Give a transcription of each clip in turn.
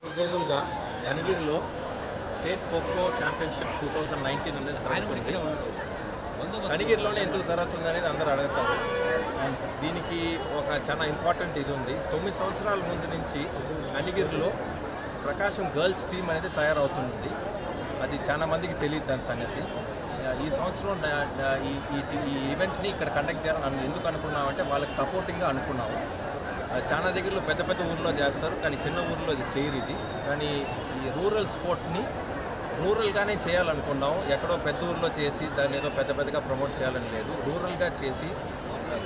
ప్రపోజల్గా యాదగిరిలో state kho kho championship 2019 అనేది జరుగుతుంది. కనిగిరిలోనే ఎందుకు జరుగుతుంది అనేది అందరూ అడుగుతారు. దీనికి ఒక చాలా ఇంపార్టెంట్ ఇది ఉంది. 9 సంవత్సరాల ముందు నుంచి కనిగిరిలో ప్రకాశం గర్ల్స్ టీం అనేది తయారవుతుంది. అది చాలా మందికి తెలియదు దాని సంగతి. ఈ సంవత్సరం ఈ ఈవెంట్ని ఇక్కడ కండక్ట్ చేయాలని ఎందుకు అనుకున్నామంటే వాళ్ళకి సపోర్టింగ్గా అనుకున్నాము. చాలా దగ్గరలో పెద్ద పెద్ద ఊర్లో చేస్తారు, కానీ చిన్న ఊర్లో ఇది చేయరు. ఇది కానీ ఈ రూరల్ స్పోర్ట్ని రూరల్గానే చేయాలనుకున్నాము. ఎక్కడో పెద్ద ఊర్లో చేసి దాన్ని ఏదో పెద్దగా ప్రమోట్ చేయాలని లేదు. రూరల్గా చేసి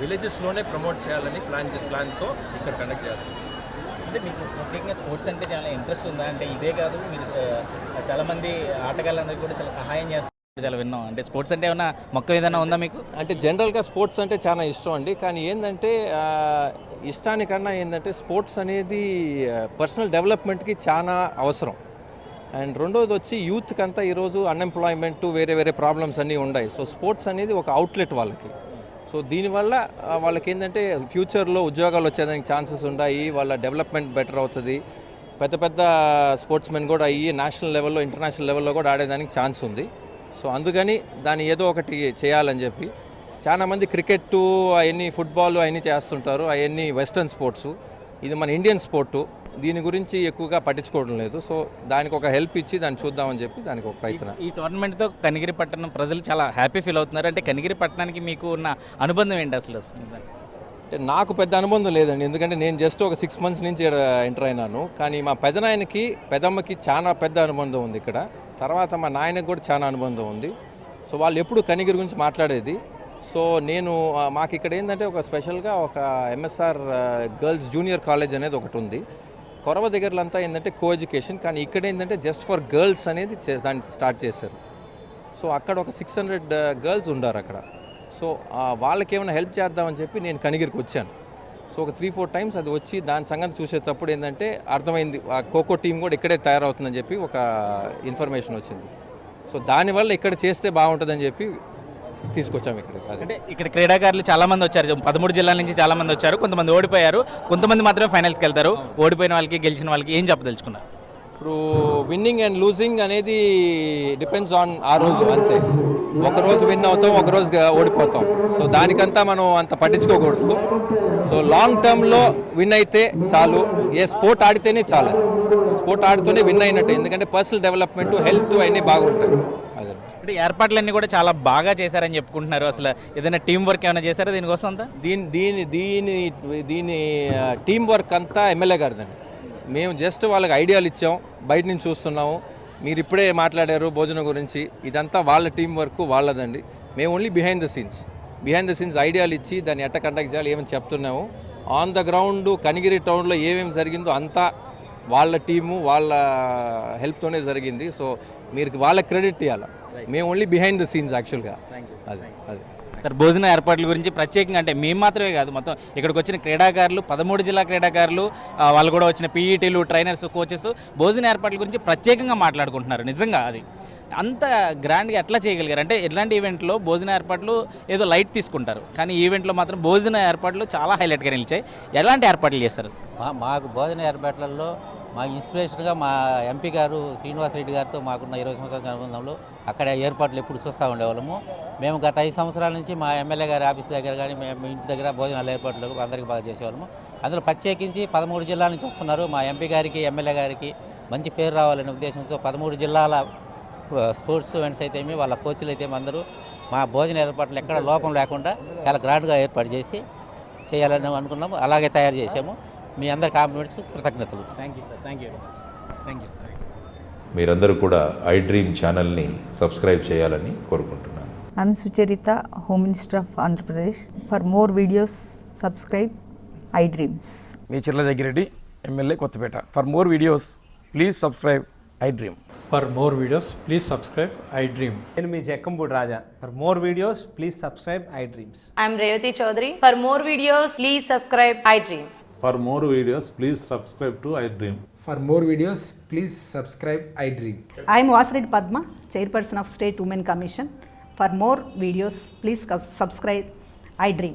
విలేజెస్లోనే ప్రమోట్ చేయాలని ప్లాన్తో ఇక్కడ కండక్ట్ చేయాల్సి వచ్చింది. అంటే మీకు ప్రత్యేకంగా స్పోర్ట్స్ అంటే చాలా ఇంట్రెస్ట్ ఉందా? అంటే ఇదే కాదు, మీరు చాలామంది ఆటగాళ్ళందరికీ కూడా చాలా సహాయం చేస్తారు, చాలా విన్నాం. అంటే స్పోర్ట్స్ అంటే ఏమన్నా మొక్క ఏదైనా ఉందా మీకు? అంటే జనరల్గా స్పోర్ట్స్ అంటే చాలా ఇష్టం అండి. కానీ ఏంటంటే ఇష్టానికన్నా ఏంటంటే స్పోర్ట్స్ అనేది పర్సనల్ డెవలప్మెంట్కి చాలా అవసరం. అండ్ రెండోది వచ్చి యూత్కి అంతా ఈరోజు అన్ఎంప్లాయ్మెంట్ వేరే ప్రాబ్లమ్స్ అన్నీ ఉన్నాయి. సో స్పోర్ట్స్ అనేది ఒక అవుట్లెట్ వాళ్ళకి. సో దీనివల్ల వాళ్ళకి ఏంటంటే ఫ్యూచర్లో ఉద్యోగాలు వచ్చేదానికి ఛాన్సెస్ ఉన్నాయి, వాళ్ళ డెవలప్మెంట్ బెటర్ అవుతుంది. పెద్ద స్పోర్ట్స్ మెన్ కూడా అయ్యి నేషనల్ లెవెల్లో ఇంటర్నేషనల్ లెవెల్లో కూడా ఆడేదానికి ఛాన్స్ ఉంది. సో అందుకని దాన్ని ఏదో ఒకటి చేయాలని చెప్పి చాలామంది క్రికెట్ అవన్నీ ఫుట్బాల్ అవన్నీ చేస్తుంటారు. అవన్నీ వెస్టర్న్ స్పోర్ట్స్. ఇది మన ఇండియన్ స్పోర్టు. దీని గురించి ఎక్కువగా పట్టించుకోవడం లేదు. సో దానికి ఒక హెల్ప్ ఇచ్చి దాన్ని చూద్దామని చెప్పి దానికి ఒక ప్రయత్నం. ఈ టోర్నమెంట్తో కనిగిరి పట్టణం ప్రజలు చాలా హ్యాపీ ఫీల్ అవుతున్నారు. అంటే కనిగిరి పట్టణానికి మీకు ఉన్న అనుబంధం ఏంటి అసలు? అంటే నాకు పెద్ద అనుబంధం లేదండి, ఎందుకంటే నేను జస్ట్ ఒక 6 months నుంచి ఎంటర్ అయినాను. కానీ మా పెదనాయనకి పెదమ్మకి చాలా పెద్ద అనుబంధం ఉంది ఇక్కడ. తర్వాత మా నాయనకి కూడా చాలా అనుబంధం ఉంది. సో వాళ్ళు ఎప్పుడు కనిగిరి గురించి మాట్లాడేది. సో నేను మాకు ఇక్కడ ఏంటంటే ఒక స్పెషల్గా ఒక ఎంఎస్ఆర్ గర్ల్స్ జూనియర్ కాలేజ్ అనేది ఒకటి ఉంది. కొరవ దగ్గరలో అంతా ఏంటంటే కో ఎడ్యుకేషన్, కానీ ఇక్కడ ఏంటంటే జస్ట్ ఫర్ గర్ల్స్ అనేది దాన్ని స్టార్ట్ చేశారు. సో అక్కడ ఒక 600 గర్ల్స్ ఉన్నారు అక్కడ. సో వాళ్ళకి ఏమైనా హెల్ప్ చేద్దామని చెప్పి నేను కనిగిరికి వచ్చాను. సో ఒక 3-4 times అది వచ్చి దాని సంగతి చూసేటప్పుడు ఏంటంటే అర్థమైంది ఆ ఖోఖో టీం కూడా ఇక్కడే తయారవుతుందని చెప్పి ఒక ఇన్ఫర్మేషన్ వచ్చింది. సో దానివల్ల ఇక్కడ చేస్తే బాగుంటుందని చెప్పి తీసుకొచ్చాము ఇక్కడ. అంటే ఇక్కడ క్రీడాకారులు చాలామంది వచ్చారు, 13 జిల్లాల నుంచి చాలామంది వచ్చారు. కొంతమంది ఓడిపోయారు, కొంతమంది మాత్రమే ఫైనల్స్కి వెళ్తారు. ఓడిపోయిన వాళ్ళకి గెలిచిన వాళ్ళకి ఏం చెప్పదలుచుకున్నారు? ఇప్పుడు విన్నింగ్ అండ్ లూజింగ్ అనేది డిపెండ్స్ ఆన్ ఆ రోజు అంతే. ఒకరోజు విన్ అవుతాం, ఒకరోజు ఓడిపోతాం. సో దానికంతా మనం అంత పట్టించుకోకూడదు. సో లాంగ్ టర్మ్లో విన్ అయితే చాలు. ఏ స్పోర్ట్ ఆడితేనే చాలు. స్పోర్ట్ ఆడుతూనే విన్ అయినట్టు, ఎందుకంటే పర్సనల్ డెవలప్మెంట్, హెల్త్ అన్నీ బాగుంటాయి. అదే అంటే ఏర్పాట్లన్నీ కూడా చాలా బాగా చేశారని చెప్పుకుంటున్నారు. అసలు ఏదైనా టీం వర్క్ ఏమైనా చేశారా దీనికోసం అంతా? దీని టీం వర్క్ అంతా ఎమ్మెల్యే గారిదండి. మేము జస్ట్ వాళ్ళకి ఐడియాలు ఇచ్చాం, బయట నుంచి చూస్తున్నాము. మీరు ఇప్పుడే మాట్లాడారు భోజనం గురించి, ఇదంతా వాళ్ళ టీం వర్క్ వాళ్ళదండి. మేము ఓన్లీ బిహైండ్ ద సీన్స్ ఐడియాలు ఇచ్చి దాన్ని ఎట్ట కండక్ట్ చేయాలి ఏమని చెప్తున్నాము. ఆన్ ద గ్రౌండ్ కనిగిరి టౌన్లో ఏమేమి జరిగిందో అంతా వాళ్ళ టీము వాళ్ళ హెల్ప్తోనే జరిగింది. సో మీరు వాళ్ళ క్రెడిట్ ఇవ్వాలి. మేము ఓన్లీ బిహైండ్ ద సీన్స్ యాక్చువల్గా. అదే సార్, భోజన ఏర్పాట్ల గురించి ప్రత్యేకంగా అంటే మేము మాత్రమే కాదు, మొత్తం ఇక్కడికి వచ్చిన క్రీడాకారులు 13 జిల్లా క్రీడాకారులు, వాళ్ళు కూడా వచ్చిన పీఈటీలు, ట్రైనర్స్, కోచెస్ భోజన ఏర్పాట్ల గురించి ప్రత్యేకంగా మాట్లాడుకుంటున్నారు. నిజంగా అది అంత గ్రాండ్గా ఎట్లా చేయగలిగారు? అంటే ఇలాంటి ఈవెంట్లో భోజన ఏర్పాట్లు ఏదో లైట్ తీసుకుంటారు, కానీ ఈవెంట్లో మాత్రం భోజన ఏర్పాట్లు చాలా హైలైట్గా నిలిచాయి. ఎలాంటి ఏర్పాట్లు చేస్తారు? మాకు భోజన ఏర్పాట్లలో మా ఇన్స్పిరేషన్గా మా ఎంపీ గారు శ్రీనివాసరెడ్డి గారితో మాకున్న 20 సంవత్సరాల అనుబంధంలో అక్కడ ఏర్పాట్లు ఎప్పుడు చూస్తూ ఉండేవాళ్ళము. మేము గత 5 సంవత్సరాల నుంచి మా ఎమ్మెల్యే గారి ఆఫీస్ దగ్గర కానీ మేము ఇంటి దగ్గర భోజనాల ఏర్పాట్లు అందరికీ బాగా చేసేవాళ్ళము. అందులో ప్రత్యేకించి 13 జిల్లాల నుంచి వస్తున్నారు. మా ఎంపీ గారికి, ఎమ్మెల్యే గారికి మంచి పేరు రావాలనే ఉద్దేశంతో 13 జిల్లాల స్పోర్ట్స్ ఈవెంట్స్ అయితే వాళ్ళ కోచ్లు అయితే అందరూ మా భోజన ఏర్పాట్లు ఎక్కడ లోపం లేకుండా చాలా గ్రాండ్గా ఏర్పాటు చేయాలని అనుకున్నాము. అలాగే తయారు చేసాము. మీ అందరి కాంప్లిమెంట్స్, కృతజ్ఞతలు. Thank you sir. Thank you sir. మీరందరూ కూడా ఐ డ్రీమ్ ఛానల్ని సబ్స్క్రైబ్ చేయాలని కోరుకుంటున్నాను. I'm Sucharita, Home Minister of Andhra Pradesh. For more videos, subscribe iDreams. మీ Chirla Jaggireddy, MLA Kothapeta. For more videos please subscribe iDream. For more videos, please subscribe iDream. నేను మీ Jakkampudi Raja. For more videos please subscribe iDreams. I'm Revati Chaudhary. For more videos, please subscribe iDream. For more videos, please subscribe to iDream. For more videos, please subscribe iDream. I am Vasireddy Padma, Chairperson of State Women Commission. For more videos, please subscribe iDream.